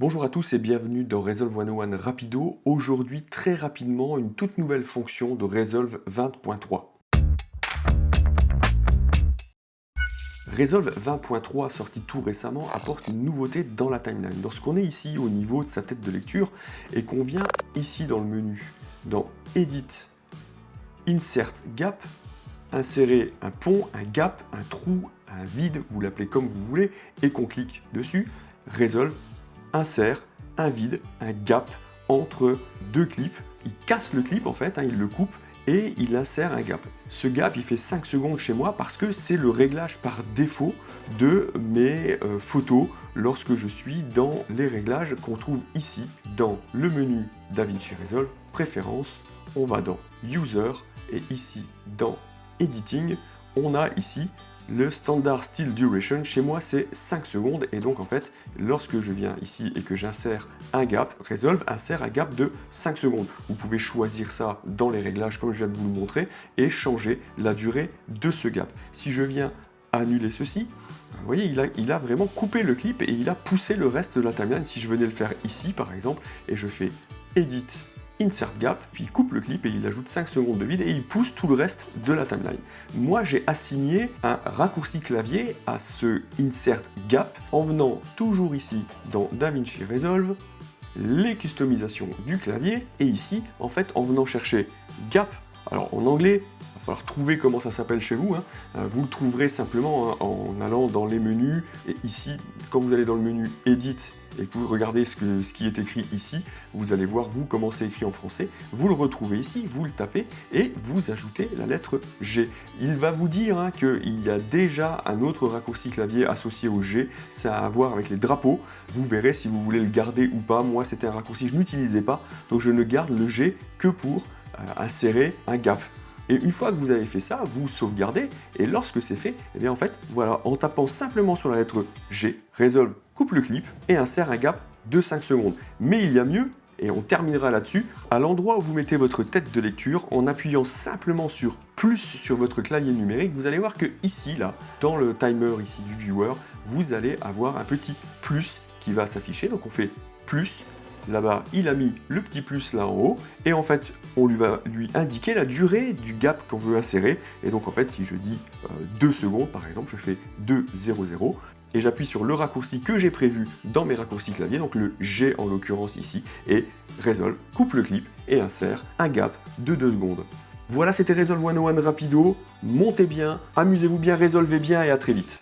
Bonjour à tous et bienvenue dans Resolve 101 Rapido. Aujourd'hui, très rapidement, une toute nouvelle fonction de Resolve 20.3. Resolve 20.3, sorti tout récemment, apporte une nouveauté dans la timeline. Lorsqu'on est ici au niveau de sa tête de lecture et qu'on vient ici dans le menu, dans Edit, Insert Gap, insérer un pont, un gap, un trou, un vide, vous l'appelez comme vous voulez, et qu'on clique dessus, Resolve insère un vide, un gap entre deux clips. Il casse le clip en fait, il le coupe et il insère un gap. Ce gap, il fait 5 secondes chez moi parce que c'est le réglage par défaut de mes photos lorsque je suis dans les réglages qu'on trouve ici dans le menu DaVinci Resolve, Préférences, on va dans User et ici dans Editing, on a ici le standard still duration. Chez moi c'est 5 secondes et donc en fait lorsque je viens ici et que j'insère un gap, Resolve insère un gap de 5 secondes. Vous pouvez choisir ça dans les réglages comme je viens de vous le montrer et changer la durée de ce gap. Si je viens annuler ceci, vous voyez il a vraiment coupé le clip et il a poussé le reste de la timeline. Si je venais le faire ici par exemple et je fais Edit, Insert Gap, puis il coupe le clip et il ajoute 5 secondes de vide et il pousse tout le reste de la timeline. Moi, j'ai assigné un raccourci clavier à ce Insert Gap en venant toujours ici dans DaVinci Resolve, les customisations du clavier, et ici, en fait, en venant chercher Gap. Alors, en anglais, il va falloir trouver comment ça s'appelle chez vous. Vous le trouverez simplement en allant dans les menus, et ici, quand vous allez dans le menu Edit, et que vous regardez ce qui est écrit ici, vous allez voir vous comment c'est écrit en français, vous le retrouvez ici, vous le tapez et vous ajoutez la lettre G. Il va vous dire qu'il y a déjà un autre raccourci clavier associé au G, ça a à voir avec les drapeaux, vous verrez si vous voulez le garder ou pas. Moi c'était un raccourci que je n'utilisais pas, donc je ne garde le G que pour insérer un gap. Et une fois que vous avez fait ça, vous sauvegardez, et lorsque c'est fait, et bien en fait, voilà, en tapant simplement sur la lettre G, Resolve coupe le clip et insère un gap de 5 secondes. Mais il y a mieux, et on terminera là-dessus, à l'endroit où vous mettez votre tête de lecture, en appuyant simplement sur plus sur votre clavier numérique, vous allez voir que ici, là, dans le timer ici du viewer, vous allez avoir un petit plus qui va s'afficher. Donc on fait plus. Là-bas, il a mis le petit plus là en haut, et en fait, on va lui indiquer la durée du gap qu'on veut insérer. Et donc, en fait, si je dis 2 secondes, par exemple, je fais 2,00, et j'appuie sur le raccourci que j'ai prévu dans mes raccourcis clavier, donc le G en l'occurrence ici, et Resolve coupe le clip et insère un gap de 2 secondes. Voilà, c'était Resolve 101 Rapido. Montez bien, amusez-vous bien, résolvez bien, et à très vite.